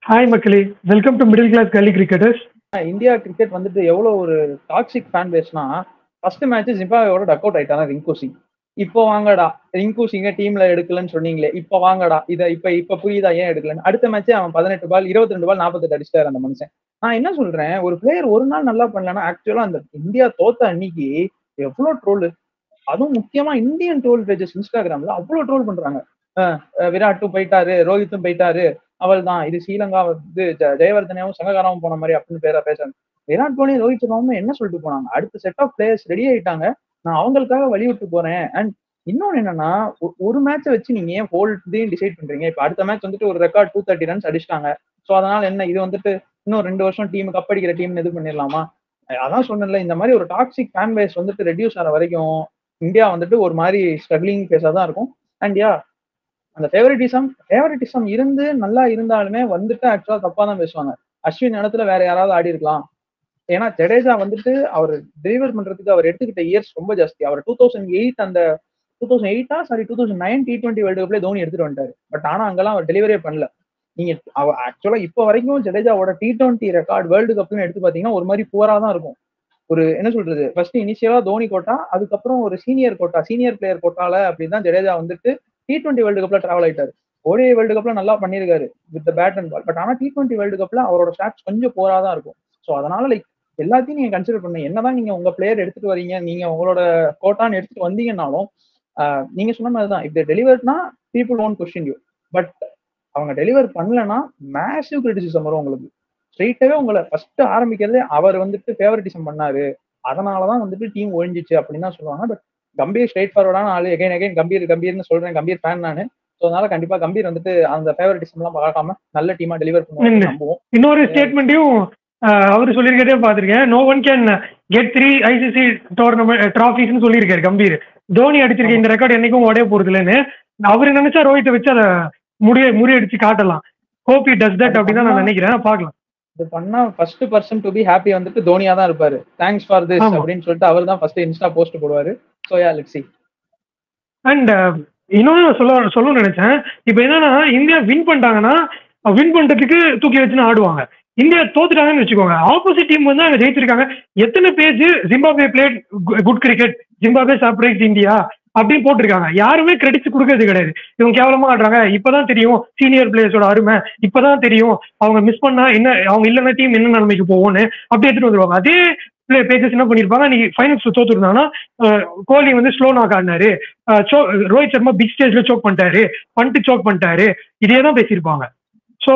Hi மக்களே, welcome to middle class gully cricketers. India cricket வந்துட்டு எவ்வளவு ஒரு டாக்ஸிக் ஃபேன் பேஸ்னா, ஃபர்ஸ்ட் மேட்ச் ஜிம்பாப்வேயோட டக் அவுட் ஆயிட்டாங்க ரிங்கு சிங். இப்போ வாங்கடா ரிங்கு சிங்க டீம்ல எடுக்கலன்னு சொன்னீங்களே, இப்போ வாங்கடா இதை இப்ப புரியுதா ஏன் எடுக்கலன்னு. அடுத்த மேட்சே அவன் 18 பால் 22 பால் 48 அடிச்சிட்டாரு அந்த மனுஷன். நான் என்ன சொல்றேன், ஒரு பிளேயர் ஒரு நாள் நல்லா பண்ணலன்னா ஆக்சுவலா அந்த இந்தியா தோத்த அன்னைக்கு எவ்வளவு ட்ரோல், அதுவும் முக்கியமா இந்தியன் ட்ரோல் பேஜஸ் இன்ஸ்டாகிராம்ல அவ்வளவு ட்ரோல் பண்றாங்க. விராட்டும் போயிட்டாரு, ரோஹித்தும் போயிட்டாரு, அவள் தான் இது ஸ்ரீலங்கா வந்து ஜெயவர்தனையும் சங்ககாராவும் போன மாதிரி அப்படின்னு பேசுறாங்க. விராட் கோலி ரோஹித் சர்மாவும் என்ன சொல்லிட்டு போனாங்க, அடுத்த செட் ஆஃப் பிளேயர்ஸ் ரெடி ஆயிட்டாங்க, நான் அவங்களுக்காக வழிவிட்டு போறேன். அண்ட் இன்னொன்னு என்னன்னா, ஒரு மேட்சை வச்சு நீங்க ஏன் ஹோல்டையும் டிசைட் பண்றீங்க. இப்ப அடுத்த மேட்ச் வந்துட்டு ஒரு ரெக்கார்ட் 230 ரன்ஸ் அடிச்சிட்டாங்க. ஸோ அதனால என்ன, இது வந்துட்டு இன்னும் 2 வருஷம் டீம் கப்படிக்கிற டீம் இது பண்ணிடலாமா. அதான் சொன்னேன்ல, இந்த மாதிரி ஒரு டாக்ஸிக் ஃபேன் பேஸ் வந்துட்டு ரெடியூஸ் ஆகிற வரைக்கும் இந்தியா வந்துட்டு ஒரு மாதிரி ஸ்ட்ரகிளிங் பேஸா தான் இருக்கும். அண்ட் அந்த ஃபேவரட்டிசம் இருந்து நல்லா இருந்தாலுமே வந்துட்டு ஆக்சுவலா தப்பா தான் பேசுவாங்க. அஸ்வின் இடத்துல வேற யாராவது ஆடி இருக்கலாம். ஏன்னா ஜடேஜா வந்துட்டு அவர் டெலிவர் பண்றதுக்கு அவர் எடுத்துக்கிட்ட இயர்ஸ் ரொம்ப ஜாஸ்தி. அவர் 2008 அந்த 2009 T20 வேர்ல்டு கப்ல தோனி எடுத்துட்டு வந்துட்டாரு. பட் ஆனா அங்கெல்லாம் அவர் டெலிவரியே பண்ணல. நீங்க ஆக்சுவலா இப்போ வரைக்கும் ஜடேஜாவோட T20 ரெக்கார்ட் வேர்ல்டு கப்னு எடுத்து பாத்தீங்கன்னா ஒரு மாதிரி புவரா தான் இருக்கும். ஒரு என்ன சொல்றது, ஃபர்ஸ்ட் இனிஷியலா தோனி கோட்டா, அதுக்கப்புறம் ஒரு சீனியர் பிளேயர் கோட்டால அப்படிதான் ஜடேஜா வந்துட்டு T20 வேர்ல்டு கப்ல டிராவல் ஆயிட்டாரு. ஓடிஐ வேர்ல்டு கப்ல நல்லா பண்ணிருக்காரு with bat and ball. But ஆனா T20 வேர்ல்டு கப்ல அவரோட ஸ்டாட்ஸ் கொஞ்சம் போரா தான் இருக்கும். ஸோ அதனால எல்லாத்தையும் நீங்க கன்சிடர் பண்ணுங்க. என்னதான் நீங்க உங்க பிளேயர் எடுத்துட்டு வரீங்க, நீங்க உங்களோட கோட்டான்னு எடுத்துட்டு வந்தீங்கன்னாலும் நீங்க சொன்ன மாதிரிதான், இப் டெலிவர்னா people won't question you. But அவங்க டெலிவர் பண்ணலன்னா மேசிவ் கிரிட்டிசிசம் வரும் உங்களுக்கு. ஸ்ட்ரெயிட்டாவே உங்களை ஃபர்ஸ்ட் ஆரம்பிக்கிறதே அவர் வந்துட்டு ஃபேவரட்டிசம் பண்ணாரு, அதனாலதான் வந்துட்டு டீம் ஒழிஞ்சிச்சு அப்படின்னு தான் சொல்லுவாங்க. பட் கம்பீர் ஸ்ட்ரெயிட் ஃபார்வர்டான ஆளு. எகைன் கம்பீர்னு சொல்றேன், கம்பீர் ஃபேன் நானு. ஸோ அதனால கண்டிப்பா கம்பீர் வந்துட்டு அந்த ஃபேவரட்டிசம் எல்லாம் பார்க்காம நல்ல டீமா டெலிவர் பண்ணுவாங்க நம்புவோம். இன்னொரு ஸ்டேட்மெண்ட்டையும் அவரு சொல்லியிருக்கதே பாத்திருக்கேன். No one can get 3 ICC tournament டிராஃபிஸ்னு சொல்லியிருக்காரு கம்பீர். தோனி அடிச்சிருக்க இந்த ரெக்கார்டு என்னைக்கும் உடைய போறது இல்லைன்னு அவரு நினைச்சா ரோஹித்தை வச்சு அதை முறியடிச்சு காட்டலாம். ஹோப் ஹி டஸ் தட் அப்படின்னு நான் நினைக்கிறேன். பாக்கலாம். இது பண்ணா first person to be happy வந்துட்டு தோனியா தான் இருப்பாரு. தேங்க்ஸ் ஃபார் திஸ் அப்படின்னு சொல்லிட்டு அவர் தான் ஃபர்ஸ்ட் இன்ஸ்டா போஸ்ட் போடுவாரு. So yeah let's see. And இன்னொன்னு சொல்ல நினைச்சேன். இப்ப என்னன்னா, இந்தியா வின் பண்ணிட்டாங்கன்னா வின் பண்றதுக்கு தூக்கி வச்சுன்னு ஆடுவாங்க. இந்தியா தோத்துட்டாங்கன்னு வச்சுக்கோங்க, ஆப்போசிட் டீம் வந்து அங்க ஜெயிச்சிருக்காங்க. எத்தனை page Zimbabwe played good cricket, Zimbabwe surprise India அப்படின்னு போட்டிருக்காங்க. யாருமே கிரெடிட்ஸ் கொடுக்கறது கிடையாது. இவங்க கேவலமா ஆடுறாங்க, இப்பதான் தெரியும் சீனியர் பிளேயர்ஸோட அருமை, இப்பதான் தெரியும் அவங்க மிஸ் பண்ணா என்ன, அவங்க இல்லைன்னா டீம் என்ன நிலைமைக்கு போகும்னு அப்படி எடுத்துட்டு வந்துருவாங்க. அதே பேஜஸ் என்ன பண்ணிருப்பாங்க, நீங்க ஃபைனல்ஸ் தோத்துருந்தாங்கன்னா கோலி வந்து ஸ்லோ நாக் ஆடினாரு, ரோஹித் சர்மா பிக் ஸ்டேஜ்ல சோக் பண்ணிட்டாரு, பண்ட் சோக் பண்ணிட்டாரு, இதே தான் பேசியிருப்பாங்க. ஸோ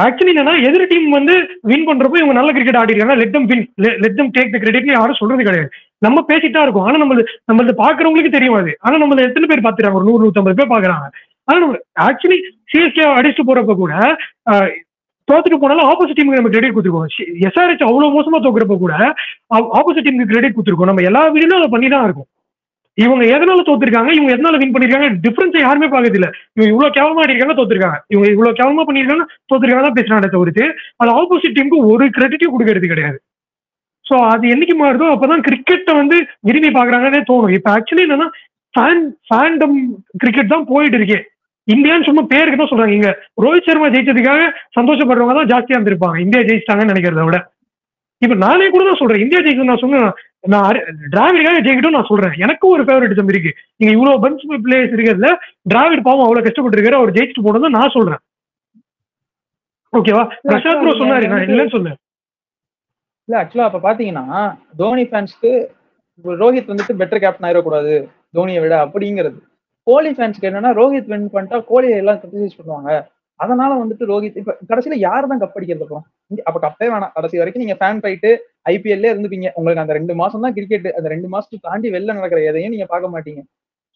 ஆக்சுவலி என்னன்னா, எதிர டீம் வந்து வின் பண்றப்போ இவங்க நல்ல கிரிக்கெட் ஆடி இருக்காங்க, let them take the credit யாரும் சொல்றது கிடையாது. நம்ம பேசிட்டா இருக்கோம். ஆனா நம்மளது பாக்குறவங்களுக்கு தெரியும் அது. ஆனா நம்மள எத்தனை பேர் பாத்துறாங்க, ஒரு 100-150 பேர் பாக்குறாங்க. ஆனா நம்ம ஆக்சுவலி சிஎஸ்கே அடிச்சுட்டு போறப்ப கூட தோத்துட்டு போனாலும் ஆப்போசிட் டீமுக்கு நம்ம கிரெடிட் கொடுத்துருக்கோம். SRH அவ்வளவு மோசமா தோக்குறப்ப கூட ஆப்போசிட் டீமுக்கு கிரெடிட் கொடுத்துருக்கோம். நம்ம எல்லா வீடியோலும் அதை பண்ணி தான் இருக்கும். இவங்க எதனால தோத்துருக்காங்க, இவங்க எதனால வின் பண்ணிருக்காங்க, டிஃபரன்ஸ் யாருமே பாக்குறது இல்ல. இவங்க இவ்வளவு கேவலமா ஆடிருக்காங்க தோத்துருக்காங்க, இவங்க இவ்வளவு கேவலமா பண்ணிருக்காங்க தோத்துருக்காங்க தான் பேசுறாங்க தவிர்த்து அது ஆப்போசிட் டீமுக்கு ஒரு கிரெடிட்டையும் கொடுக்கறது கிடையாது. சோ அது என்னைக்கு மாறுதோ அப்பதான் கிரிக்கெட்டை வந்து விரும்பி பாக்குறாங்கன்னே தோணும். இப்ப ஆக்சுவலி என்னன்னா, ஃபேண்டம் கிரிக்கெட் தான் போயிட்டு இருக்கேன். இந்தியான்னு சும்மா பேருக்கு தான் சொல்றாங்க. இங்க ரோஹித் சர்மா ஜெயிச்சதுக்காக சந்தோஷப்படுறவங்க தான் ஜாஸ்தியா இருந்திருப்பாங்க இந்தியா ஜெயிச்சிட்டாங்கன்னு நினைக்கிறத விட. இப்ப நானே கூட தான் சொல்றேன், இந்தியா ஜெயிக்கணும் நான் சொன்னேன், நான் டிராவிடுக்காக ஜெயிக்கட்டும் நான் சொல்றேன். எனக்கும் ஒரு ஃபேவரட்டிசம் இருக்கு. நீங்க இவ்வளவு பஞ்ச் பிளேயர்ஸ் இருக்கிறதுல டிராவிட் பாவம் அவ்வளவு கஷ்டப்பட்டு இருக்காரு, அவர் ஜெயிச்சுட்டு போனதான் நான் சொல்றேன். ஓகேவா? பிரசாந்த் ப்ரோ சொன்னாரு, நான் இல்லைன்னு சொன்னேன். இல்ல ஆக்சுவலா அப்ப பாத்தீங்கன்னா தோனி ஃபேன்ஸ்க்கு ரோஹித் வந்துட்டு பெட்டர் கேப்டன் ஆயிடக்கூடாது தோனியை விட அப்படிங்கிறது. கோலி ஃபேன்ஸ்க்கு என்னன்னா, ரோஹித் வின் பண்ணிட்டா கோலியை எல்லாம் கிரிட்டிசைஸ் பண்ணுவாங்க, அதனால வந்துட்டு ரோஹித் இப்ப கடைசியில யார் தான் கப் அடிக்கிறது அப்புறம்? அப்ப கப்பே வேணாம், கடைசி வரைக்கும் நீங்க ஃபேன் ஃபைட்டு IPL இருந்துப்பீங்க. உங்களுக்கு அந்த 2 மாசம் தான் கிரிக்கெட், அந்த 2 மாசத்துக்கு தாண்டி வெளில நடக்கிற எதையும் நீங்க பார்க்க மாட்டீங்க.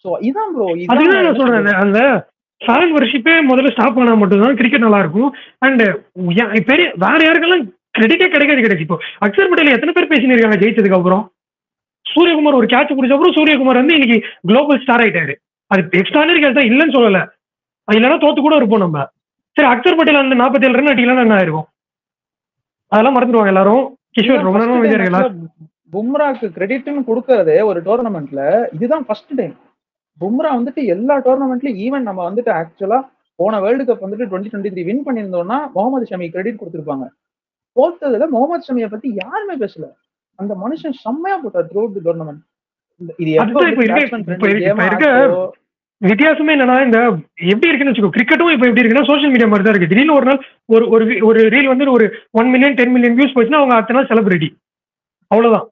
சோ இதான் ப்ரோ, இதுதான் நான் சொல்றேன். அந்த ஃபேன் வர்ஷிப்பே முதல்ல ஸ்டாப் பண்ணா மட்டும்தான் கிரிக்கெட் நல்லா இருக்கும். அண்ட் பெரிய வேற யாருக்கெல்லாம் கிரெடிட்டே கிடைக்காது. இப்போ அக்ஷர் பட்டேல் எத்தனை பேர் பேசினு இருக்காங்க ஜெயிச்சதுக்கு அப்புறம். சூரியகுமார் ஒரு கேட்ச் பிடிச்ச அப்புறம் சூரியகுமார் வந்து இன்னைக்கு குளோபல் ஸ்டார் ஆயிட்டாரு. அது எக்ஸ்ட்ரானரி கேட்ச் தான், இல்லைன்னு சொல்லல. இல்லைன்னா தோத்து கூட இருப்போம் நம்ம. சரி, அக்ஷர் பட்டேல் அந்த 47 ரன் அடிக்கலாம் என்ன ஆயிருக்கும், அதெல்லாம் மறந்துடுவாங்க எல்லாரும். கிஷோர் ரொம்ப நேரம் பும்ராக்கு கிரெடிட்னு கொடுக்கறதே ஒரு டோர்னமெண்ட்ல இதுதான் ஃபர்ஸ்ட் டைம். பும்ரா வந்துட்டு எல்லா டோர்னமெண்ட்லயும் ஈவன் நம்ம வந்துட்டு ஆக்சுவலா போன வேர்ல்டு கப் வந்துட்டு 2023 வின் பண்ணியிருந்தோம்னா முகமது ஷமி கிரெடிட் கொடுத்திருப்பாங்க. தோத்ததுல முகமது ஷமியை பத்தி யாருமே பேசல. அந்த மனுஷன் செம்மையா போட்டார் த்ரூ அவுட் தி டோர்னமெண்ட். இது வித்தியாசமே என்னன்னா, இந்த எப்படி இருக்குன்னு வச்சுக்கோ, கிரிக்கெட்டும் இப்ப எப்படி இருக்குன்னா சோஷியல் மீடியா மாதிரி தான் இருக்கு. திடீர்னு ஒரு நாள் ஒரு ரீல் வந்து ஒரு 1 மில்லியன் 10 மில்லியன் வியூஸ் போச்சுன்னா அவங்க அடுத்த நாள் செலிபிரிட்டி, அவ்வளவுதான்.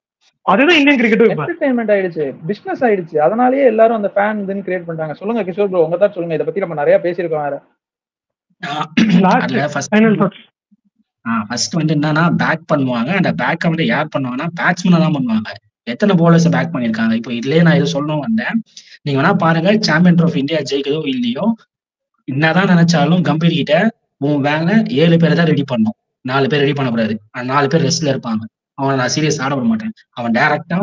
அதுதான் இந்தியன் கிரிக்கெட்டும் என்டர்டெயின்மெண்ட் ஆயிடுச்சு, பிசினஸ் ஆயிடுச்சு. அதனாலேயே எல்லாரும் அந்த ஃபேன் இதுன்னு கிரியேட் பண்ணிட்டாங்க. சொல்லுங்க கிஷோர் ப்ரோ, உங்க தான் சொல்லுங்க. இதை பத்தி நம்ம நிறைய பேசியிருக்கோம். வேற ஃபர்ஸ்ட் வந்து என்னன்னா பேக் பண்ணுவாங்க. அந்த பேக்கை வந்து யார் பண்ணுவாங்கன்னா பேட்ஸ்மேனா தான் பண்ணுவாங்க. எத்தனை பவுலர்ஸ் பேக் பண்ணிருக்காங்க. இப்போ இதுலயே நான் இது சொல்லணும் வந்தேன். நீங்க வேணா பாருங்க, சாம்பியன் ட்ரோஃபி இந்தியா ஜெயிக்கதோ இல்லையோ, என்னதான் நினைச்சாலும் கம்பீர் கிட்ட உன் வேலை 7 பேரை தான் ரெடி பண்ணும், 4 பேர் ரெடி பண்ணக்கூடாது. 4 பேர் ரெஸ்ட்ல இருப்பாங்க. அவனை நான் சீரியஸ் ஆட விட மாட்டேன். அவன் டைரக்டா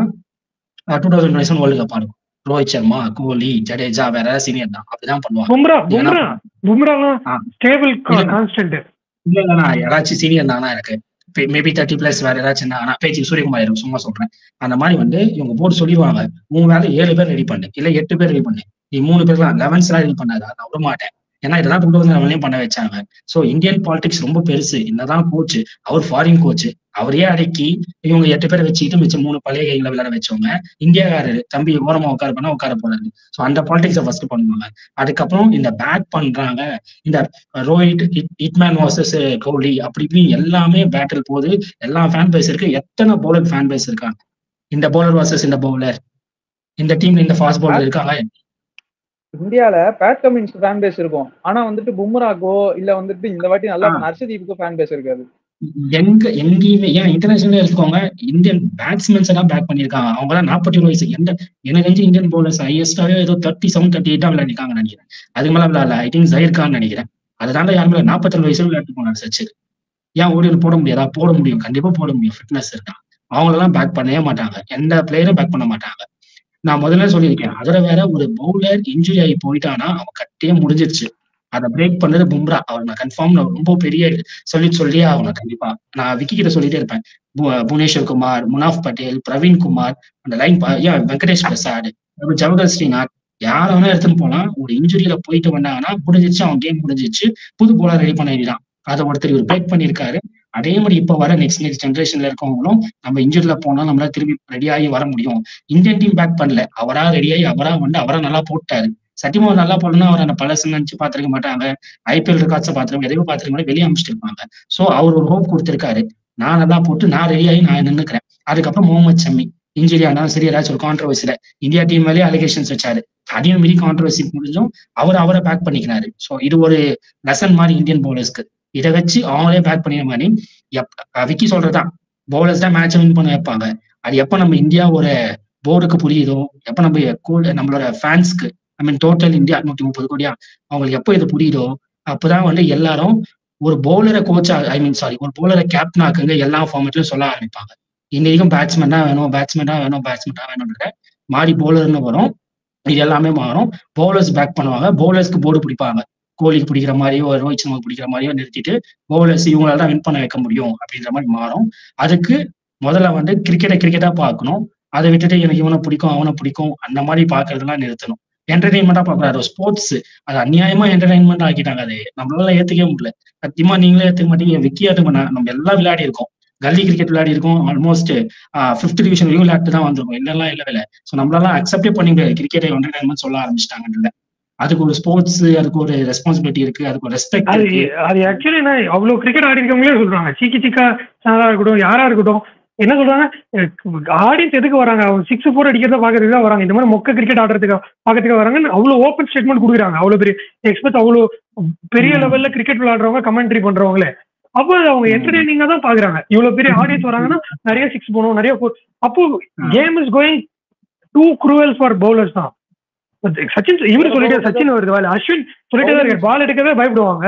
2021 வேர்ல்டு கப் ஆடும். ரோஹித் சர்மா, கோலி, ஜடேஜா வேற ஏதாவது சீனியர் தான் அப்படிதான் பண்ணுவாங்க. இல்ல யாராச்சும் சீனியர் தானா எனக்கு மேபி 30+ வேற ஏதாச்சும் ஆனா பேச்சு சூரியகுமார் சும்மா சொல்றேன். அந்த மாதிரி வந்து இவங்க போட்டு சொல்லிடுவாங்க, உன் வேலை 7 பேர் ரெடி பண்ணு, இல்ல 8 பேர் ரெடி பண்ணு, நீ 3 பேர்லாம் 11 ரெடி பண்ணாது, நான் விட மாட்டேன். ஏன்னா இதெல்லாம் 2011 பண்ண வச்சாங்க. ஸோ இந்தியன் பாலிடிக்ஸ் ரொம்ப பெருசு. என்னதான் கோச், அவர் ஃபாரின் கோச், அவரையே அடக்கி இவங்க 8 பேரை வச்சுக்கிட்டு மிச்சம் 3 பழைய கைகளை விளையாட வச்சவங்க. இந்தியாக்காரரு தம்பி ஓரமா உட்கார பண்ணா உட்கார போறாரு. ஸோ அந்த பாலிடிக்ஸை ஃபர்ஸ்ட் பண்ணுவாங்க. அதுக்கப்புறம் இந்த பேக் பண்றாங்க, இந்த ரோஹித் ஹிட்மேன் வர்சஸ் கோலி அப்படி இப்படி எல்லாமே பேட்டில் போகுது. எல்லா ஃபேன் பேஸ் இருக்கு. எத்தனை பவுலர் ஃபேன் பேஸ் இருக்காங்க. இந்த பவுலர் வர்சஸ் இந்த பவுலர், இந்த டீம்ல இந்த ஃபாஸ்ட் பவுலர் இருக்காங்க. இந்தியால பேட் கமின்ஸ் ஃபேன் பேஸ் இருக்கும். ஆனா வந்துட்டு பும்ராக்கோ இல்ல வந்துட்டு இந்த வாட்டி நல்லா ஹர்ஷதீப்புக்கு ஃபேன் பேஸ் இருக்காது. எங்கேயுமே ஏன் இன்டர்நேஷனல் எடுத்துக்கோங்க, இந்தியன் பேட்ஸ்மேன்ஸ் எல்லாம் பேக் பண்ணிருக்காங்க. அவங்க எல்லாம் 41 வயசு. எனக்கு தெரிஞ்சு இந்தியன் பவுலர்ஸ் ஹையஸ்டாவே ஏதோ 37, 38 விளையாடிருக்காங்க நினைக்கிறேன். அதுக்கு மேல விளையாடல. ஐ திங்க் ஜஹீர் கான் நினைக்கிறேன். அதுதாண்ட யாருமே 42 வயசுல விளையாட்டு போனார் சச்சின். ஏன் ஓடி போட முடியாதா? போட முடியும், கண்டிப்பா போட முடியும். ஃபிட்னஸ் இருக்கான். அவங்களெல்லாம் பேக் பண்ணவே மாட்டாங்க. எந்த பிளேயரும் பேக் பண்ண மாட்டாங்க. நான் முதல்ல சொல்லியிருக்கேன். அதுல வேற ஒரு பவுலர் இன்ஜுரி ஆகி போயிட்டானா அவன் கட்டியே முடிஞ்சிருச்சு. அதை பிரேக் பண்ணது பும்ரா. அவர் நான் கன்ஃபார்ம் ரொம்ப பெரிய சொல்லியே ஆகணும். கண்டிப்பா நான் விக்கி கிட்ட சொல்லிட்டே இருப்பேன். புவனேஸ்வர் குமார், முனாஃப் பட்டேல், பிரவீன் குமார், அந்த லைன் வெங்கடேஷ் பிரசாத், ஜவஹர் ஸ்ரீநாத், யார வேணா எடுத்துன்னு போனா ஒரு இன்ஜுரியில போயிட்டு வந்தாங்கன்னா முடிஞ்சிச்சு, அவன் கேம் முடிஞ்சிச்சு, புது பவுலர் ரெடி பண்ண வேண்டியதான். அதை ஒருத்தர் இவர் பிரேக் பண்ணியிருக்காரு. அதே மாதிரி இப்ப வர நெக்ஸ்ட் ஜென்ரேஷன்ல இருக்கவங்களும் நம்ம இன்ஜுரியில போனா நம்மளால திரும்பி ரெடியாகி வர முடியும். இந்தியன் டீம் பேக் பண்ணல, அவரா ரெடியாகி அவரா வந்து அவரா நல்லா போட்டாரு. சத்தியமா நல்லா போடணும்னா அவர் அந்த பழசு நினைச்சு பாத்துருக்க மாட்டாங்க. IPL ரெக்கார்ட்ஸை பாத்துருக்க, எதையும் பாத்துருக்க வெளியே அமிச்சிட்டு இருப்பாங்க. சோ அவர் ஒரு ஹோப் கொடுத்திருக்காரு, நான் நல்லா போட்டு நான் ரெடியாகி நான் நின்னுக்கிறேன். அதுக்கப்புறம் முகமது ஷமி இன்ஜுரி ஆனாலும் சரி, ஏதாச்சும் ஒரு கான்ட்ரவர்சியில இந்தியா டீம் மேலேயே அலிகேஷன்ஸ் வச்சாரு. அதையும் மீறி கான்ட்ரவர்சி முடிஞ்சும் அவரை பேக் பண்ணிக்கிறாரு. சோ இது ஒரு லெசன் மாதிரி இந்தியன் பவுலர்ஸ்க்கு. இதை வச்சு அவங்களே பேக் பண்ணின மாதிரி விக்கி சொல்றதுதான், பவுலர்ஸ் தான் மேட்சை வின் பண்ண வைப்பாங்க. அது எப்ப நம்ம இந்தியா ஒரு போர்டுக்கு புரியுதோ, எப்ப நம்மளோட ஃபேன்ஸ்க்கு, ஐ மீன் டோட்டல் இந்தியா 130 கோடியா, அவங்களுக்கு எப்போ இது புரியுதோ அப்பதான் வந்து எல்லாரும் ஒரு பவுலரை கோச்சா, ஒரு பவுலரை கேப்டன் ஆக்குங்க எல்லா ஃபார்மேட்லயும் சொல்ல ஆரம்பிப்பாங்க. இன்னைக்கும் பேட்ஸ்மேன் தான் வேணும், பேட்ஸ்மேன் தான் வேணும்ன்ற மாறி பவுலர்னு வரும். இது எல்லாமே மாறும். பவுலர்ஸ் பேக் பண்ணுவாங்க, பவுலர்ஸ்க்கு போர்டு பிடிப்பாங்க. கோலிக்கு பிடிக்கிற மாதிரியோ ரோஹித் சர்மாவுக்கு பிடிக்கிற மாதிரியோ நிறுத்திட்டு பவுலர்ஸ் இவங்களால தான் வின் பண்ண வைக்க முடியும் அப்படின்ற மாதிரி மாறும். அதுக்கு முதல்ல வந்து கிரிக்கெட்டா பார்க்கணும். அதை விட்டுட்டு எனக்கு இவனை பிடிக்கும் அவனை பிடிக்கும் அந்த மாதிரி பாக்குறதெல்லாம் நிறுத்தணும். என்டர்டைன்மெண்டா பாக்குறாரு. ஸ்போர்ட்ஸ் அது அநியாயமா என்டர்டைன்மெண்ட் ஆக்கிட்டாங்க. அது நம்மளால ஏத்துக்கவே முடியல. சத்தியமா நீங்களே ஏத்துக்க மாட்டீங்க, விக்கியா நம்ம எல்லாம் விளையாடி இருக்கோம். கல்லி கிரிக்கெட் விளையாடி இருக்கோம். ஆல்மோஸ்ட் 5th டிவிஷன் விளையாட்டு தான் வந்திருக்கும். இல்லெல்லாம் இல்லவே. ஸோ நம்மளால அக்செப்டே பண்ணி கிரிக்கெட்டை என்டர்டைன்மெண்ட் சொல்ல ஆரம்பிச்சிட்டாங்க. அதுக்கு ஒரு ஸ்போர்ட்ஸ், அதுக்கு ஒரு ரெஸ்பான்சிபிலிட்டி இருக்கு, அதுக்கு ஒரு ரெஸ்பெக்ட். அது ஆக்சுவலி என்ன அவ்வளவு கிரிக்கெட் ஆடி இருக்கவங்களே சொல்றாங்க, சிக்கா சாரா இருக்கட்டும் யாரா இருக்கட்டும், என்ன சொல்றாங்க, ஆடியன்ஸ் எதுக்கு வராங்க, அவங்க 6, 4 அடிக்கிறத பாக்குறதுக்கு தான் வராங்க, இந்த மாதிரி மொக்க கிரிக்கெட் ஆடுறதுக்கு பாக்கிறதுக்கு வராங்கன்னு அவ்வளவு ஓப்பன் ஸ்டேட்மெண்ட் கொடுக்குறாங்க. அவ்வளவு பெரிய எக்ஸ்பர்ட், அவ்வளவு பெரிய லெவல்ல கிரிக்கெட் விளையாடுறவங்க, கமெண்ட்ரி பண்றவங்களே, அப்போ அவங்க என்டர்டெய்னிங்கா தான் பாக்குறாங்க. இவ்வளவு பெரிய ஆடியன்ஸ் வராங்கன்னா நிறைய 6 போகணும், நிறைய 4. அப்போ game is going to cruel for bowlers தான். சச்சின் இவரு சொல்லிட்டே, சச்சின் வருது வேலை, அஸ்வின் சொல்லிட்டே தான் இருக்காரு, பால் எடுக்கவே பயப்படுவாங்க,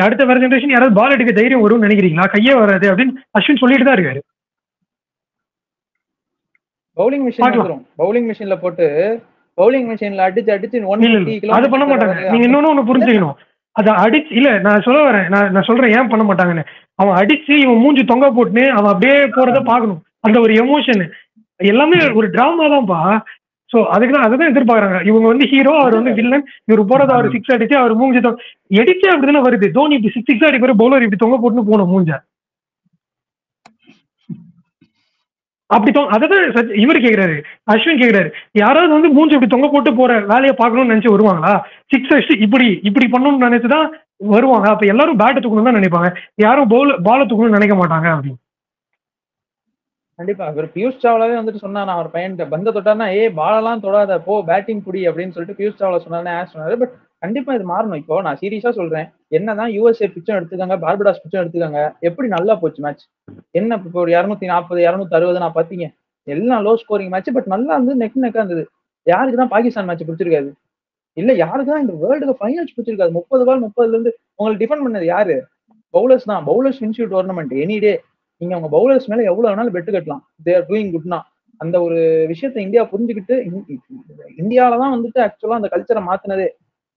அடுத்த வேற ஜெனரேஷன் யாராவது பால் எடுக்க தைரியம் வரும்னு நினைக்கிறீங்களா, கையே வராது அப்படின்னு அஸ்வின் சொல்லிட்டு தான் இருக்காரு. பவுலிங் மிஷின் வரும், பவுலிங் மிஷின்ல போட்டு பவுலிங் மிஷின்ல அடிச்சு அது பண்ண மாட்டாங்க. நீங்க இன்னொன்னு புரிஞ்சுக்கணும், அதை அடிச்சு இல்ல, நான் சொல்ல வரேன், நான் சொல்றேன் ஏன் பண்ண மாட்டாங்கன்னு. அவன் அடிச்சு இவன் மூஞ்சி தொங்க போட்டுன்னு அவன் அப்படியே போறத பாக்கணும், அந்த ஒரு எமோஷன் எல்லாமே ஒரு டிராமா தான்ப்பா. சோ அதுதான் எதிர்பார்க்கறாங்க. இவங்க வந்து ஹீரோ, அவர் வந்து வில்லன், இவர் போறது அவர் சிக்ஸ் அடிச்சு அவர் மூஞ்சி எடிச்சே அப்படிதானே வருது. தோனி இப்படி சிக்ஸ் அடிப்பாரு, பவுலர் இப்படி தொங்க போட்டுன்னு போன மூஞ்ச அப்படி அதான் இவர் கேக்குறாரு, அஸ்வின் கேக்குறாரு, யாராவது வந்து மூஞ்சி இப்படி தொங்க போட்டு போற வேலையை பார்க்கணும்னு நினைச்சு வருவாங்களா? சிக்ஸ் அடிச்சு இப்படி பண்ணணும்னு நினைச்சுதான் வருவாங்க. அப்ப எல்லாரும் பேட்டை தூக்கணும் தான் நினைப்பாங்க, யாரும் பால தூக்கணும்னு நினைக்க மாட்டாங்க அப்படின்னு. கண்டிப்பா இவர் பியூஷ் சாவ்லாவே வந்துட்டு சொன்னான், அவர் பையன் பந்த தொட்டார்னா பாலெல்லாம் தொடாத, போ பேட்டிங் புடி அப்படின்னு சொல்லிட்டு பியூஷ் சாவ்லா சொன்னாரு. பட் கண்டிப்பா இது மாறணும். இப்போ நான் சீரியஸா சொல்றேன், என்னதான் யூஎஸ்ஏ பிச்சும் எடுத்துக்காங்க, பார்படாஸ் பிச்சும் எடுத்துக்காங்க, எப்படி நல்லா போச்சு மேட்ச். என்ன இப்போ ஒரு 240 260 நான் பாத்தீங்க, எல்லாம் லோ ஸ்கோரிங் மேட்ச். பட் நல்லா இருந்து நெக்கா இருந்தது. யாருக்கு தான் பாகிஸ்தான் மேட்ச் பிடிச்சிருக்காது? இல்ல யாருக்கு தான் இந்த வேர்ல்டு கப் ஃபைனல்ஸ் பிடிச்சிருக்காது? 30 பால் 30ல இருந்து உங்களுக்கு டிஃபெண்ட் பண்ணது யாரு? பவுலர்ஸ் தான். பவுலர்ஸ் இன்ஸ்டியூட் டோர்னமெண்ட் எனி டே. நீங்க உங்க பவுலர்ஸ் மேல எவ்வளவு வேணாலும் பெட் கட்டலாம். தே ஆர் டூயிங் குட்னா. அந்த ஒரு விஷயத்தை இந்தியா புரிஞ்சுக்கிட்டு, இந்தியாவில தான் வந்துட்டு ஆக்சுவலா அந்த கல்ச்சரை மாத்தினதே.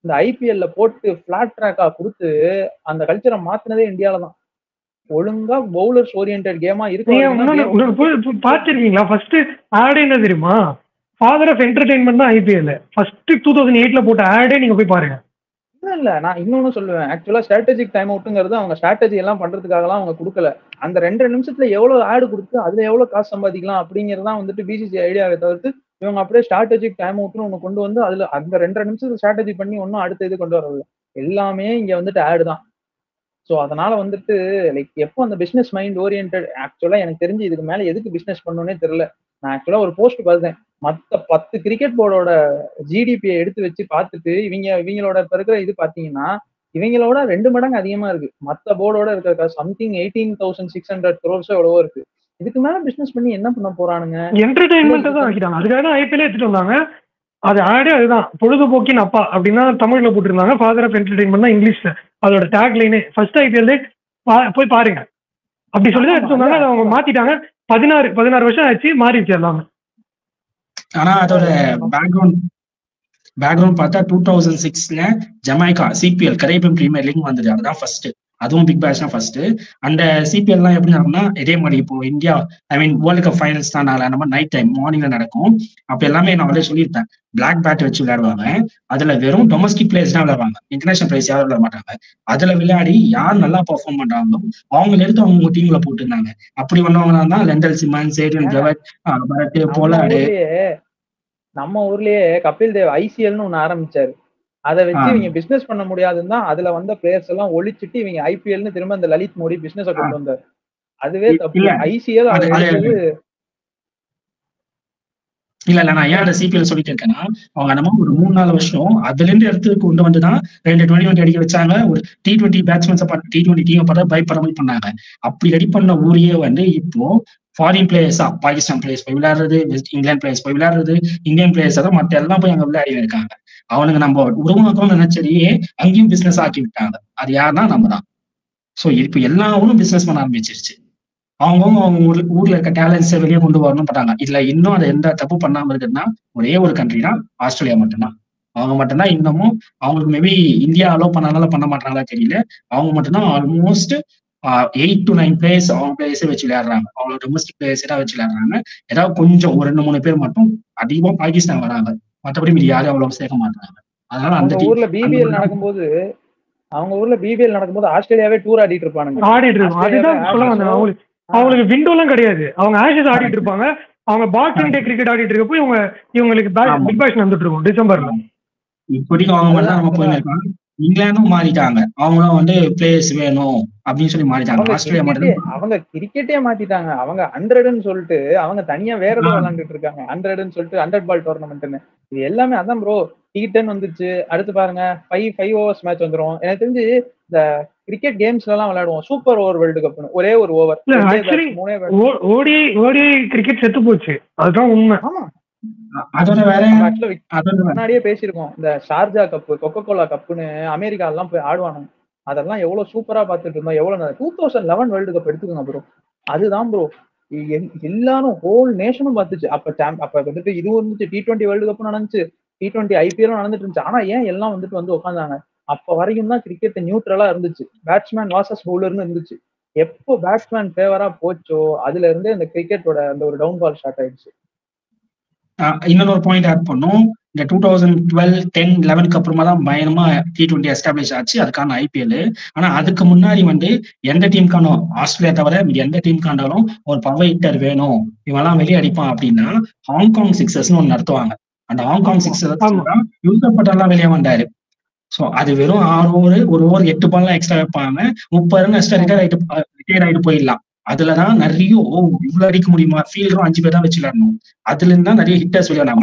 இந்த ஐபிஎல்ல போட்டு பிளாட் ட்ராக்கா கொடுத்து அந்த கல்ச்சரை மாத்தினதே இந்தியாவில தான். ஒழுங்கா பவுலர்ஸ் ஓரியன்டட் கேமா இருக்கு. பாத்திருக்கீங்களா? ஃபர்ஸ்ட் ஆட் என்ன தெரியுமா? ஃபாதர் ஆஃப் என்டர்டைன்மெண்ட் தான் ஐபிஎல். ஃபர்ஸ்ட் 2008ல போட்ட ஆடே நீங்க போய் பாருங்க. இல்ல நான் இன்னொன்னு சொல்லுவேன், ஆக்சுவலா ஸ்ட்ராட்டஜிக் டைம் அவுட்ங்கிறது அவங்க ஸ்ட்ராட்டஜி எல்லாம் பண்றதுக்காகலாம் அவங்க கொடுக்கல. அந்த 2 நிமிஷத்துல எவ்வளவு ஆடு கொடுத்து அதுல எவ்வளவு காசு சம்பாதிக்கலாம் அப்படிங்கறதான் வந்துட்டு பிசிசி ஐடியாவை தவிர்த்து இவங்க அப்படியே ஸ்ட்ராட்டஜிக் டைம் அவுட்னு ஒண்ணு கொண்டு வந்து அதுல அந்த 2 நிமிஷத்துல ஸ்ட்ராட்டஜி பண்ணி ஒன்னும் அடுத்த இது கொண்டு வரல. எல்லாமே இங்க வந்துட்டு ஆடு தான். ஸோ அதனால வந்துட்டு லைக் எப்போ அந்த பிசினஸ் மைண்ட் ஓரியன்ட், ஆக்சுவலா எனக்கு தெரிஞ்சு இதுக்கு மேல எதுக்கு பிசினஸ் பண்ணணும்னே தெரியல. நான் ஆக்சுவலா ஒரு போஸ்ட் பார்த்தேன், மத்த 10 கிரிக்கெட் போர்டோட ஜிடிபியை எடுத்து வச்சு பார்த்துட்டு இவங்களோட இப்ப இருக்கிற இது பாத்தீங்கன்னா இவங்களோட 2 மடங்கு அதிகமா இருக்கு. மத்த போர்டோட இருக்கிற சம்திங் 18,600 crores எவ்வளவோ இருக்கு. இதுக்கு மேல பிசினஸ் பண்ணி என்ன பண்ண போறானுங்க? என்டர்டைன்மெண்ட் தான் ஆக்கிட்டாங்க. அதுக்காக தான் ஐபிஎல் எடுத்துட்டு வந்தாங்க. அது ஆடே அதுதான், பொழுதுபோக்கின் அப்பா அப்படின்னா தமிழ்ல போட்டுருந்தாங்க, ஃபாதர் ஆஃப் என்டர்டைன்மெண்ட் தான் இங்கிலீஷ்ல அதோட டேக் லைனே. ஃபர்ஸ்ட் ஐபிஎல் போய் பாருங்க அப்படி சொல்லி தான் எடுத்து வந்தாங்க. அதை அவங்க மாத்திட்டாங்க. 16 வருஷம் ஆச்சு, மாறிடுச்சு எல்லாமே. ஆனா அதோட பேக்ரவுண்ட் பார்த்தா 2006ல Jamaica CPL Caribbean premier league வந்தது. அதுதான் ஃபர்ஸ்ட். அதுவும் பிக் பேஷ் தான் ஃபர்ஸ்ட். அந்த சிபிஎல்லாம் எப்படி நடக்கும்னா இதே மாதிரி இப்போ இந்தியா வேர்ல்டு கப் ஃபைனல்ஸ் தான் நம்ம நைட் டைம் மார்னிங்ல நடக்கும். அப்ப எல்லாமே நான் வந்து சொல்லியிருப்பேன், பிளாக் பேட் வச்சு விளையாடுவாங்க. அதுல வெறும் டொமஸ்டிக் பிளேயர்ஸ் தான் விளையாடுவாங்க, இன்டர்நேஷனல் பிளேயர்ஸ் யாரும் விளையாட மாட்டாங்க. அதுல விளையாடி யார் நல்லா பெர்ஃபார்ம் பண்றாங்களோ அவங்க எடுத்து அவங்க டீம்ல போட்டுருந்தாங்க. அப்படி வந்தவங்க தான் லெண்டல் சிமன்ஸ், ஏரியன் பிரவட், பரத், போலார்டு. நம்ம ஊர்லயே கபில் தேவ் ஐசிஎல்னு ஒண்ணு ஆரம்பிச்சாரு. அதை வச்சு இவங்க பிசினஸ் பண்ண முடியாதுன்னு தான் அதுல வந்த பிளேயர்ஸ் எல்லாம் ஒழிச்சிட்டு இவங்க ஐபிஎல்னு திரும்ப அந்த லலித் மோடி பிசினஸ் கொண்டு வந்தாரு. அதுவே தப்பு. ஐசிஎல் இல்ல நான் ஏன் அந்த சிபிஎல் சொல்லிட்டு இருக்கேன்னா, அவங்க நம்ம ஒரு 3-4 வருஷம் அதுல இருந்து எடுத்து கொண்டு வந்துதான் 2 20 அடிக்க வச்சாங்க. ஒரு T20 பேட்ஸ்மேன்ஸை பார்த்து T20 டீமை பார்த்து பயப்படுற மாதிரி பண்ணாங்க. அப்படி ரெடி பண்ண ஊரையே வந்து இப்போ ஃபாரின் பிளேயர்ஸா பாகிஸ்தான் பிளேயர்ஸ் போய் விளையாடுறது, வெஸ்ட் இங்கிலாந்து பிளேயர்ஸ் போய் விளையாடுறது, இந்தியன் பிளேயர்ஸ் தான் மற்ற எல்லாம் போய் அங்க விளையாடி இருக்காங்க. அவனுக்கு நம்ம உருவாக்கணும்னு நினைச்சதையே அங்கேயும் பிசினஸ் ஆக்கி விட்டாங்க. அது யாருன்னா நம்ம தான். ஸோ இப்போ எல்லா ஊரும் பிசினஸ் பண்ண ஆரம்பிச்சிருச்சு. அவங்கவுங்க அவங்க ஊர்ல இருக்க டேலண்ட்ஸை வெளியே கொண்டு வரணும் பட்டாங்க. இதுல இன்னும் அதை எந்த தப்பு பண்ணாம இருக்குன்னா ஒரே ஒரு கண்ட்ரி தான், ஆஸ்திரேலியா மட்டும்தான். அவங்க மட்டும்தான் இன்னமும், அவங்களுக்கு மேபி இந்தியா அலோவ் பண்ணாலும் பண்ண மாட்டாங்களா தெரியல, அவங்க மட்டும்தான் ஆல்மோஸ்ட் 8 to 9 பிளேயர்ஸ் அவங்க பிளேயர்ஸே வச்சு விளையாடுறாங்க. அவங்களோட டொமஸ்டிக் பிளேயர்ஸ் ஏதாவது வச்சு விளையாடுறாங்க. ஏதாவது கொஞ்சம் ஒரு 2-3 பேர் மட்டும் அதிகமா பாகிஸ்தான் வராங்க. மற்றபடி மீது யாரும் அவ்வளவு சேர்க்க மாட்டாங்க. அதனால அந்த ஊர்ல பிபிஎல் நடக்கும்போது ஆஸ்திரேலியாவே டூர் ஆடிட்டு இருப்பானுங்க. அதுதான் சொல்ல வந்தேன். அவங்களுக்கு விண்டோ எல்லாம் கிடையாது. அவங்க ஆஷஸ் ஆடிட்டு இருப்பாங்க. அவங்க பாக்ஸிங் டே கிரிக்கெட் ஆடிட்டு இருக்கப்போ இவங்களுக்கு பிக் பேஷ் வந்துட்டு இருக்கும் டிசம்பர்ல. இப்போதைக்கு அவங்க மட்டும் தான் நம்ம போயிருக்காங்க. இங்கிலாந்தும் மாறிட்டாங்க. அவங்களும் வந்து பிளேயர்ஸ் வேணும் அப்படின்னு சொல்லி மாறிட்டாங்க. ஆஸ்திரேலியா மட்டும் அவங்க கிரிக்கெட்டே மாத்திட்டாங்க. அவங்க 100ன்னு சொல்லிட்டு அவங்க தனியா வேற ஏதோ விளையாண்டுட்டு இருக்காங்க. 100ன்னு சொல்லிட்டு 100 பால் டோர்னமெண்ட்னு. இது எல்லாமே அதான் ப்ரோ. T10 வந்துச்சு. அடுத்து பாருங்க 5 ஓவர்ஸ் மேட்ச் வந்துரும். எனக்கு தெரிஞ்சு இந்த கிரிக்கெட் கேம்ஸ்ல எல்லாம் விளையாடுவோம் சூப்பர் ஓவர் வேர்ல்டு கப்னு, ஒரே ஒரு ஓவர். ஓடிஐ கிரிக்கெட் செத்து போச்சு, அதுதான் உண்மை. ஆமா, அதோட வேற முன்னாடியே பேசியிருக்கோம். இந்த ஷார்ஜா கப்பு, கொக்கோ கோலா கப்புன்னு அமெரிக்கா எல்லாம் போய் ஆடுவானுங்க. அதெல்லாம் எவ்வளவு சூப்பரா பாத்துட்டு இருந்தோம். எவ்வளவு 2011 வேர்ல்டு கப் எடுத்துக்கோங்க ப்ரோ. அதுதான் ப்ரோ எல்லாரும் ஹோல் நேஷனும் பார்த்துச்சு. அப்ப வந்துட்டு இது வந்துச்சு, T20 வேர்ல்டு கப்பும் நடந்துச்சு, T20 ஐபிஎல்லும் நடந்துட்டு இருந்துச்சு. ஆனா ஏன் எல்லாம் வந்துட்டு வந்து உட்காந்தாங்க? அப்ப வரைக்கும் தான் கிரிக்கெட் நியூட்ரலா இருந்துச்சு. பேட்ஸ்மேன் வாசஸ் பவுலர்னு இருந்துச்சு. எப்போ பேட்ஸ்மேன் ஃபேவரா போச்சோ அதுல இருந்தே இந்த கிரிக்கெட்டோட அந்த ஒரு டவுன்ஃபால் ஸ்டார்ட் ஆயிடுச்சு. இன்னொரு பாயிண்ட் ஆட் பண்ணோம். இந்த 2012, 10, 11க்கு அப்புறமா தான் பயங்கரமா T20 எஸ்டாப்ளிஷ் ஆச்சு, அதுக்கான IPL. ஆனா அதுக்கு முன்னாடி வந்து எந்த டீமுக்கான ஆஸ்திரேலியா தவிர எந்த டீமுக்காண்டாலும் ஒரு பவர் ஹிட்டர் வேணும், இவெல்லாம் வெளியே அடிப்பான் அப்படின்னா ஹாங்காங் சிக்ஸர்ஸ்னு ஒன்று நடத்துவாங்க. அந்த ஹாங்காங் சிக்ஸர்ஸ் தான் யூசர் பட்டெல்லாம் வெளியே வந்தாரு. சோ அது வெறும் 6 ஓவர், ஒரு ஓவர் 8 பால்லாம் எக்ஸ்ட்ரா வைப்பாங்க, 30 ரன் எக்ஸ்ட்ரா ரிட்டையர் ஆயிட்டு போயிடலாம். அதுலதான் நிறைய இவ்வளவு அடிக்க முடியுமா, ஃபீல்டரும் 5 பேர் தான் வச்சு விளையாடணும். அதுல இருந்தா நிறைய ஹிட்டர்ஸ் விளையாடலாம்.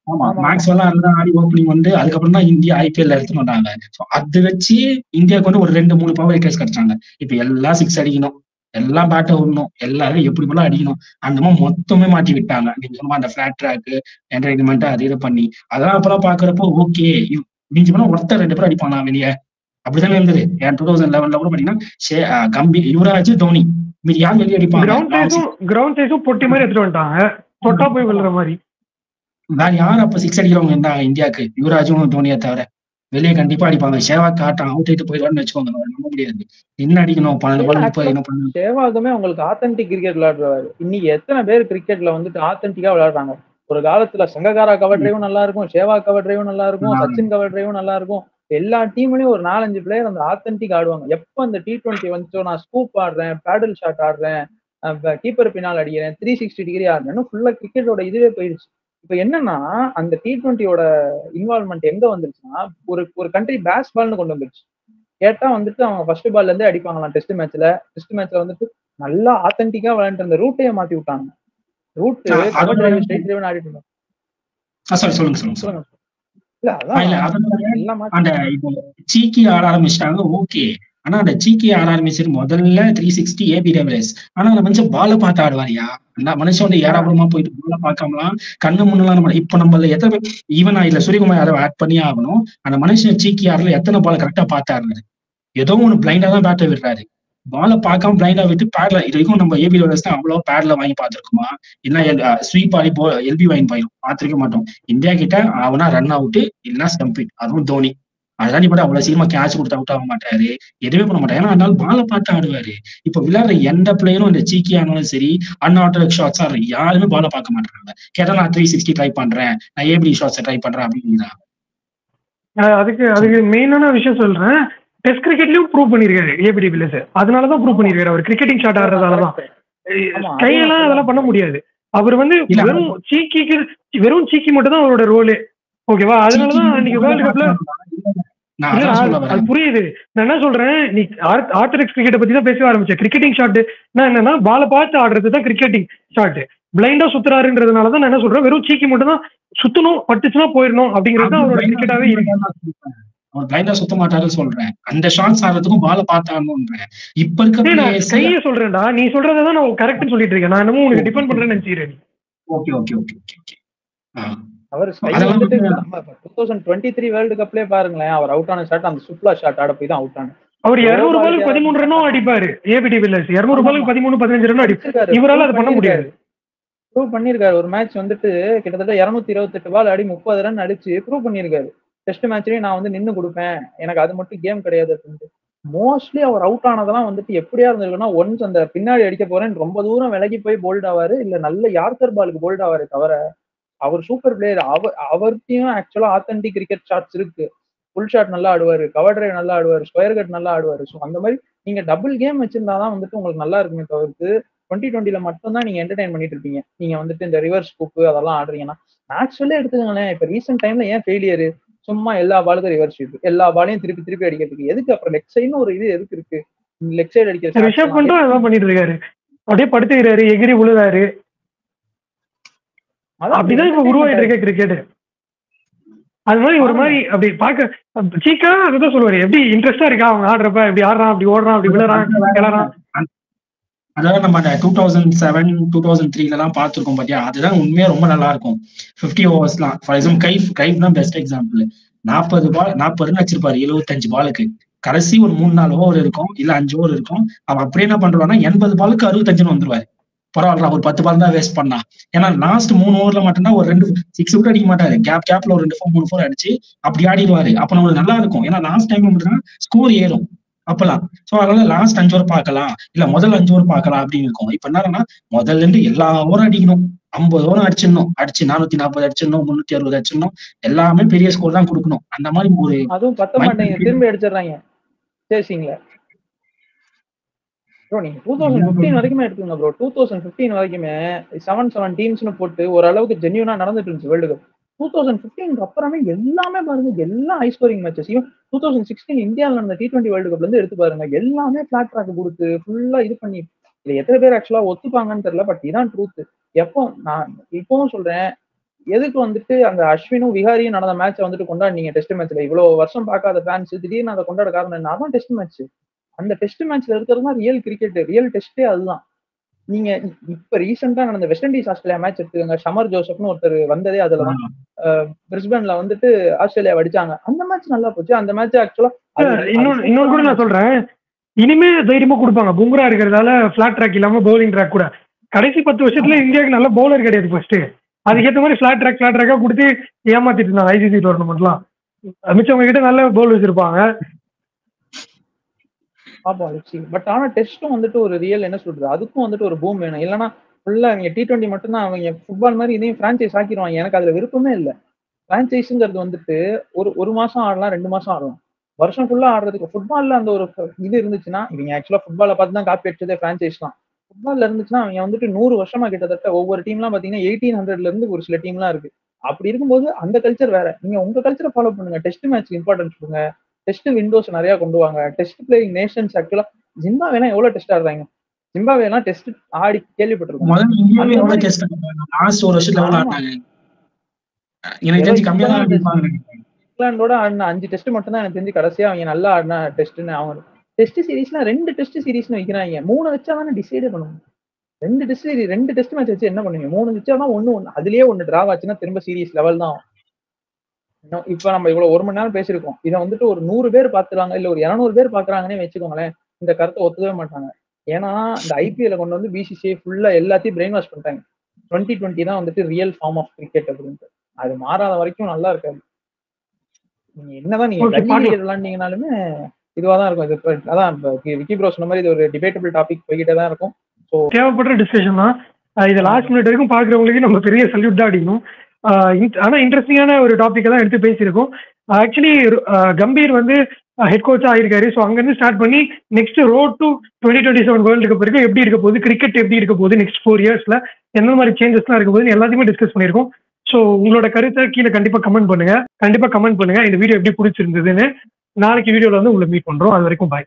ஆமா, மேக்ஸ் எல்லாம் அதுதான் ஆடி ஓப்பனிங் வந்து அதுக்கப்புறம் தான் இந்தியா IPL எடுத்துட்டு வந்தாங்க. அது வச்சு இந்தியாவுக்கு வந்து ஒரு 2-3 பவர் விக்கெட்ஸ் கிடைச்சாங்க. இப்ப எல்லாம் 6 அடிக்கணும், எல்லாம் பேட்டை விடணும், எல்லாரும் எப்படி போல அடிக்கணும், அந்த மாதிரி மொத்தமே மாட்டி விட்டாங்க. நீங்க சொன்ன அந்த ஃபிளாட் ட்ராக் என்டர்டைன்மெண்ட் அது இது பண்ணி அதெல்லாம் அப்பெல்லாம் பாக்குறப்போ ஓகே, மிஞ்சி போனா ஒருத்தர் 2 பேர் அடிப்பானா வெளியே, அப்படித்தானே இருந்தது. 2011 கூட பாத்தீங்கன்னா கம்பி, யுவராஜ், தோனி, மீதி யார் வெளியே அடிப்பாங்க? கிரவுண்ட் சைஸும் பொட்டி மாதிரி எடுத்துட்டு வந்துட்டாங்க, தொட்டா போய் விழுற மாதிரி. வேற யாரும் அப்ப 6 அடிக்கிறவங்க இருந்தாங்க இந்தியாவுக்கு? யுவராஜும் தோனியை தவிர வெளியே கண்டிப்பா அடிப்பாங்க. சேவாக் காட்டம் அவுட் ஆயிட்டு போயிடுவான்னு வச்சுக்கோங்க, நம்ப முடியாது. என்ன அடிக்கணும் 12 பால் 30 என்ன பண்ணணும். சேவாகுமே உங்களுக்கு ஆத்தென்டிக் கிரிக்கெட் விளையாடுறாரு. இன்னைக்கு எத்தனை பேர் கிரிக்கெட்ல வந்துட்டு ஆத்தென்டிக்கா விளையாடுறாங்க? ஒரு காலத்துல சங்ககாரா கவர் டிரைவும் நல்லா இருக்கும், சேவாக் கவர் டிரைவும் நல்லா இருக்கும், சச்சின் கவர் டிரைவும் நல்லா இருக்கும். எல்லா டீம்லயும் ஒரு 4-5 பிளேயர் அந்த ஆத்தென்டிக் ஆடுவாங்க. எப்ப அந்த T20 வந்துச்சோ, நான் ஸ்கூப் ஆடுறேன், பேடல் ஷாட் ஆடுறேன், கீப்பர் பின்னால் அடிக்கிறேன், 360 டிகிரி ஆடுறேன்னு ஃபுல்லா கிரிக்கெட்டோட இதுவே போயிடுச்சு. இப்ப என்னன்னா அந்த T20யோட இன்வால்வ்மெண்ட் எங்க வந்துருச்சுன்னா, ஒரு கண்ட்ரி பேஸ் பால்னு கொண்டு வந்துருச்சு. கேட்டா வந்துட்டு அவங்க ஃபர்ஸ்ட் பால்ல இருந்தே அடிப்பாங்களாம். டெஸ்ட் மேட்ச்ல வந்துட்டு நல்லா ஆத்தென்டிக்கா விளையாண்டு அந்த ரூட்டையே மாத்தி விட்டாங்க. ரூட் கவர் டிரைவ், ஸ்ட்ரைட் டிரைவ்னு ஆடிட்டு இருந்தாங்க. சொல்லுங்க. அந்த இப்போ சீக்கி ஆட ஆரம்பிச்சிட்டாங்க, ஓகே. ஆனா அந்த சீக்கி ஆட ஆரம்பிச்சிரு முதல்ல 360 AB டெவரேஜ். ஆனா அந்த மனுஷன் பால பார்த்து ஆடுவாரியா? அந்த மனுஷன் வந்து ஏறாபுரமா போயிட்டு பால பார்க்காமலாம் கண்ணு முன்னெல்லாம் இப்ப நம்மள எத்தனை ஈவன் இதுல சூரியகுமார் யாரோ ஆட் பண்ணி ஆகணும். அந்த மனுஷன் சீக்கி ஆடல எத்தனை பால கரெக்டா பார்த்தாருன்னு, ஏதோ ஒண்ணு பிளைண்டா தான் பேட்டை விடுறாரு. பால பார்க்காம பிளைண்டா விட்டு பேட்ல, இது வரைக்கும் நம்ம AB டெவரேஜ் தான் அவ்வளவு பேட்ல வாங்கி பார்த்திருக்குமா? இல்ல ஸ்வீப் ஆடி LB வாங்கி போயிடும், பார்த்திருக்க மாட்டோம். இந்தியா கிட்ட அவனா ரன் அவுட் இல்லைன்னா ஸ்டம்ப் இட், அதுவும் தோனி. அதுதான் இப்ப அவ்வளவு சீக்கிரமா கேட்ச் கொடுத்து அவுட் ஆக மாட்டாரு, எதுவுமே பண்ண மாட்டாரு. ஏன்னா அதனால பால பார்த்து ஆடுவாரு. இப்ப விளையாடுற எந்த பிளேயரும் இந்த சீக்கி ஆனாலும் சரி, அன்ஆர்டர்ட் ஷாட்ஸ் ஆடுற யாருமே பால பார்க்க மாட்டாங்க. கேட்டா நான் 360 ட்ரை பண்றேன், நான் AB ஷாட்ஸ் ட்ரை பண்றேன் அப்படின்னா. அதுக்கு மெயினான விஷயம் சொல்றேன். டெஸ்ட் கிரிக்கெட்லயும் ப்ரூவ் பண்ணிருக்காரு AB de Villiers. அதனாலதான் ப்ரூவ் பண்ணிருக்காரு. அவர் கிரிக்கெட்டிங் ஷாட் ஆடுறதாலதான். கையெல்லாம் அதெல்லாம் பண்ண முடியாது. அவர் வந்து வெறும் சீக்கி மட்டும் தான் அவரோட ரோலே, ஓகேவா? அதனாலதான் அன்னைக்கு வேர்ல்டு கப்ல அது புரியுது. நான் என்ன சொல்றேன், நீ ஆர்த்தடாக்ஸ் கிரிக்கெட்டை பத்தி தான் பேச ஆரம்பிச்சேன். கிரிக்கெட்டிங் ஷாட் என்னன்னா பால பார்த்து ஆடுறது தான் கிரிக்கெட்டிங் ஷாட். பிளைண்டா சுத்துறாருன்றதுனாலதான் நான் என்ன சொல்றேன், வெறும் சீக்கி மட்டும் தான் சுத்தணும், பட்டுச்சுன்னா போயிடணும் அப்படிங்கிறது அவரோட கிரிக்கெட்டாவே இருக்கு. அவர் பிளைண்டா சுத்த மாட்டாருன்னு சொல்றேன். அந்த ஷாட்ஸ் ஆடுறதுக்கும் பால பார்த்தாருன்றேன். இப்ப இருக்க கைய சொல்றேன்டா, நீ சொல்றதான் நான் கரெக்ட்னு சொல்லிட்டு இருக்கேன். நான் என்னமோ உனக்கு டிபெண்ட் பண்றேன்னு நினைச்சிக்கிறேன். அவர் 2023 வேர்ல்டு கப்லயே பாருங்களேன், அவர் அவுட் ஆன ஷாட் அந்த சுப்லா ஷாட் ஆட போய் தான் அவுட் ஆன. அவர் 200 பாலுக்கு 13 ரன்னும் அடிப்பாரு. AB de Villiers 200 பாலுக்கு 13-15 ரன்னும் அடிப்பாரு. இவரால அது பண்ண முடியாது. ப்ரூவ் பண்ணிருக்காரு. ஒரு மேட்ச் வந்துட்டு கிட்டத்தட்ட 228 பால் ஆடி 30 ரன் அடிச்சு ப்ரூவ் பண்ணிருக்காரு. டெஸ்ட் மேட்ச்லயும் நான் வந்து நின்னு கொடுப்பேன், எனக்கு அது மட்டும் கேம் கிடையாது அப்படின்ட்டு. மோஸ்ட்லி அவர் அவுட் ஆனதெல்லாம் வந்துட்டு எப்படியா இருந்திருக்குன்னா, ஒன்ஸ் அந்த பின்னாடி அடிக்க போறேன் ரொம்ப தூரம் விலகி போய் போல்ட் ஆவாரு, இல்ல நல்ல யார்கர் பாலுக்கு போல்ட் ஆவாரு தவிர அவர் சூப்பர் பிளேயர். அவர்த்தையும் ஆக்சுவலா ஆத்தென்டிக் கிரிக்கெட் ஷாட்ஸ் இருக்கு. ஃபுல் ஷாட் நல்லா ஆடுவாரு, கவர் டிரைவ் நல்லா ஆடுவாரு, ஸ்கொயர் கட் நல்லா ஆடுவாரு. ஸோ அந்த மாதிரி நீங்க டபுள் கேம் வச்சிருந்தாதான் வந்துட்டு உங்களுக்கு நல்லா இருக்குமே தவிர்த்து 2020ல மட்டும் தான் நீங்க என்டர்டைன் பண்ணிட்டு இருப்பீங்க. நீங்க வந்துட்டு இந்த ரிவர்ஸ் ஸ்கூப் அதெல்லாம் ஆடுறீங்கன்னா மேட்ச்ல எடுத்துக்கங்களேன். இப்ப ரீசெண்ட் டைம்ல ஏன் ஃபெயிலியர்? சும்மா எல்லா பாலுக்கும் ரிவர்ஸ் ஷூட், எல்லா பாலையும் திருப்பி அடிக்கிறதுக்கு எதுக்கு? அப்புறம் லெக் சைடுன்னு ஒரு இது எதுக்கு இருக்கு? லெக் சைடு அடிக்கிற ரிஷப் பண்டும் அதான் பண்ணிட்டு இருக்காரு. அப்படியே படுத்துக்கிறாரு, எகிரி விழுறாரு. அப்படிதான் இப்ப உருவாயிட்டு இருக்க கிரிக்கெட். அது மாதிரி ஒரு மாதிரி அப்படி பாக்க சீக்கா அதுதான் சொல்லுவாரு, எப்படி இன்ட்ரெஸ்டா இருக்கா அவங்க ஆடுறப்ப, எப்படி ஆடுறான், அப்படி ஓடுறான், அப்படி விழுறான், கிளறான். அதாவது நம்ம 2007, 2003 பார்த்திருக்கோம் பாத்தியா, அதுதான் உண்மையா ரொம்ப நல்லா இருக்கும். 50 ஓவர்ஸ்லாம். ஃபார் எக்ஸாம்பிள் கைஃப் தான் பெஸ்ட் எக்ஸாம்பிள். 40 ரன் வச்சிருப்பாரு 75 பாலுக்கு. கடைசி ஒரு 3-4 ஓவர் இருக்கும், இல்ல 5 ஓவர் இருக்கும். அவன் அப்படியே என்ன பண்றான்னா 80 பாலுக்கு 65 வந்துருவாரு. பரவாயில்ல, ஒரு 10 பால் தான் வேஸ்ட் பண்ணா. ஏன்னா லாஸ்ட் 3 ஓவர்ல மட்டும்தான் ஒரு 2 6 விட்டு அடிக்க மாட்டாரு. கேப்ல ஒரு 2 4 3 4 அடிச்சு அப்படி ஆடிடுவாரு. அப்ப நம்மளுக்கு நல்லா இருக்கும். ஏன்னா லாஸ்ட் டைம் மட்டும்தான் ஸ்கோர் ஏறும். அப்பெல்லாம். சோ அதனால லாஸ்ட் 5 ஓவர் பார்க்கலாம், இல்ல முதல் 5 ஓவர் பார்க்கலாம் அப்படின்னு இருக்கும். இப்ப என்னன்னா முதல்ல இருந்து எல்லா ஓவரும் அடிக்கணும், 50 ஓவரும் அடிச்சிடணும், அடிச்சு 440 அடிச்சிடணும், 360 அடிச்சிடணும், எல்லாமே பெரிய ஸ்கோர் தான் கொடுக்கணும். அந்த மாதிரி ஒரு அதுவும் பத்த மாட்டேங்க, திரும்பி அடிச்சிடுறாங்க சேசிங்ல. ப்ரோ நீங்க 2015 வரைக்குமே எடுத்துங்க ப்ரோ. 2015 வரைக்குமே 7 டீம்ஸ்னு போட்டு ஓரளவுக்கு ஜென்யூனா நடந்துட்டு இருந்துச்சு வேர்ல்டு கப். 2015 அப்புறமே எல்லாமே பாருங்க, எல்லாம் ஹை ஸ்கோரிங் மேட்சஸ். ஈவன் 2016 இந்தியாவில் நடந்த T20 வேர்ல்டு கப்ல இருந்து எடுத்து பாருங்க, எல்லாமே பிளாட் ட்ராக் கொடுத்து ஃபுல்லா இது பண்ணி. இது எத்தனை பேர் ஆக்சுவலா ஒத்துப்பாங்கன்னு தெரியல, பட் இதான் ட்ரூத். எப்போ நான் இப்பவும் சொல்றேன், எதுக்கு வந்துட்டு அந்த அஸ்வினும் விஹாரியும் நடந்த மேட்சை வந்துட்டு கொண்டாடினீங்க டெஸ்ட் மேட்ச்ல? இவ்வளவு வருஷம் பார்க்காத ஃபேன்ஸ் திடீர்னு அதை கொண்டாட காரணம் என்ன? அதான் டெஸ்ட் மேட்ச். அந்த டெஸ்ட் மேட்ச்ல இருக்கிறது தான் ரியல் கிரிக்கெட், ரியல் டெஸ்டே அதுதான். நீங்க இப்ப ரீசெண்டா நடந்த வெஸ்ட் இண்டீஸ் ஆஸ்திரேலியா மேட்ச் எடுத்துக்கோங்க, ஷமர் ஜோசப்னு ஒருத்தர் வந்ததே அதுலதான். பிரிஸ்பேன்ல வந்துட்டு ஆஸ்திரேலியா அடிச்சாங்க, அந்த மேட்ச் நல்லா போச்சு. அந்த மேட்ச் ஆக்சுவலா இன்னொன்னு கூட நான் சொல்றேன், இனிமே தைரியமா கொடுப்பாங்க. பும்ரா இருக்கிறதால பிளாட் ட்ராக் இல்லாம பவுலிங் ட்ராக் கூட. கடைசி 10 வருஷத்துல இந்தியாவுக்கு நல்ல பவுலர் கிடையாது ஃபர்ஸ்ட். அதுக்கேற்ற மாதிரி ஃபிளாட் ட்ராக்கா கொடுத்து ஏமாத்திட்டு இருந்தாங்க ஐசிசி டோர்னமெண்ட்லாம். மிச்சவங்க கிட்ட நல்ல பவுலர்ஸ் இருப்பாங்க. பட் ஆனா டெஸ்டும் வந்துட்டு ஒரு ரியல் என்ன சொல்றது, அதுக்கும் வந்துட்டு ஒரு பூம் வேணும். இல்லைன்னா ஃபுல்லா அவங்க T20 மட்டும்தான் அவங்க ஃபுட்பால் மாதிரி இதையும் பிரான்ச்சைஸ் ஆக்கிடுவாங்க. எனக்கு அதுல விருப்பமே இல்லை. பிரான்ச்சைஸுங்கிறது வந்துட்டு ஒரு மாசம் ஆடலாம், 2 மாசம் ஆடலாம். வருஷம் ஃபுல்லா ஆடுறதுக்கு ஃபுட்பால்ல அந்த ஒரு இது இருந்துச்சுன்னா, இவங்க ஆக்சுவலா ஃபுட்பாலை பார்த்து தான் காப்பி அடிச்சதே பிரான்ச்சைஸ் தான். ஃபுட்பால்ல இருந்துச்சுன்னா அவங்க வந்துட்டு 100 வருஷமா கிட்டத்தட்ட ஒவ்வொரு டீம்லாம் பாத்தீங்கன்னா 1800ல இருந்து ஒரு சில டீம்லாம் இருக்கு. அப்படி இருக்கும்போது அந்த கல்ச்சர் வேற. நீங்க உங்க கல்ச்சரை ஃபாலோ பண்ணுங்க. டெஸ்ட் மேட்ச் இம்பார்ட்டன்ஸ் கொடுங்க, டெஸ்ட் விண்டோஸ் நிறைய கொண்டு வாங்க. டெஸ்ட் பிளேயிங் நேஷன்ஸ் ஆக்சுவலா ஜிம்பாப்வேலாம் எவ்வளவு டெஸ்ட் ஆடுறாங்க? ஜிம்பாப்வேலாம் டெஸ்ட் ஆடி கேள்விப்பட்டிருக்கோம். இங்கிலாந்தோட ஆடின 5 டெஸ்ட் மட்டும் தான் எனக்கு தெரிஞ்சு கடைசியா அவங்க நல்லா ஆடின டெஸ்ட்னு. அவங்க டெஸ்ட் சீரீஸ்னா 2 டெஸ்ட் சீரீஸ்னு வைக்கிறாங்க. 3 வச்சா தானே டிசைடே பண்ணுவாங்க. 2 டெஸ்ட் மேட்ச் வச்சு என்ன பண்ணுவீங்க? 3 வச்சா தான் ஒண்ணு அதுலயே ஒண்ணு டிரா ஆச்சுன்னா திரும்ப சீரீஸ் லெவல் தான். இப்ப நம்ம இவ்வளவு 1 மணி நேரம் பேசிருக்கோம். இதை வந்துட்டு ஒரு 100 பேர் பாத்துறாங்க, இல்ல ஒரு 200 பேர் பாக்குறாங்கன்னே வச்சுக்கோங்களேன், இந்த கருத்தை ஒத்துக்கவே மாட்டாங்க. ஏன்னா இந்த IPL கொண்டு வந்து BCCI ஃபுல்லா எல்லாத்தையும் பிரெயின் வாஷ் பண்ணிட்டாங்க. 2020 தான் வந்துட்டு ரியல் ஃபார்ம் ஆஃப் கிரிக்கெட் அப்படின்ட்டு. அது மாறாத வரைக்கும் நல்லா இருக்காது. நீங்க என்னதான் நீங்க கிரிக்கெட் விளையாண்டீங்கனாலுமே இதுவாதான் இருக்கும். இது அதான் விக்கி ப்ரோ சொன்ன மாதிரி இது ஒரு டிபேட்டபிள் டாபிக் போய்கிட்டே தான் இருக்கும். ஸோ தேவைப்படுற டிஸ்கஷன் தான் இது. லாஸ்ட் மினிட் வரைக்கும் பாக்குறவங்களுக்கு நம்ம பெரிய சல்யூட் தான் அடிக்கணும். ஆனா இன்ட்ரெஸ்டிங்கான ஒரு டாபிக் தான் எடுத்து பேசியிருக்கோம். ஆக்சுவலி கம்பீர் வந்து ஹெட் கோச்சா ஆயிருக்காரு. ஸோ அங்கிருந்து ஸ்டார்ட் பண்ணி next throat to 2027 world cup வரைக்கும் எப்படி இருக்க போகுது, கிரிக்கெட் எப்படி இருக்க போகுது, நெக்ஸ்ட் 4 இயர்ஸ்ல எந்த மாதிரி சேஞ்சஸ்லாம் இருக்க போகுது எல்லாத்தையுமே டிஸ்கஸ் பண்ணியிருக்கோம். ஸோ உங்களோட கருத்தை கீழே கண்டிப்பா கமெண்ட் பண்ணுங்க. இந்த வீடியோ எப்படி பிடிச்சிருந்ததுன்னு. நாளைக்கு வீடியோல வந்து உங்களை மீட் பண்றோம். அது வரைக்கும் பாய்.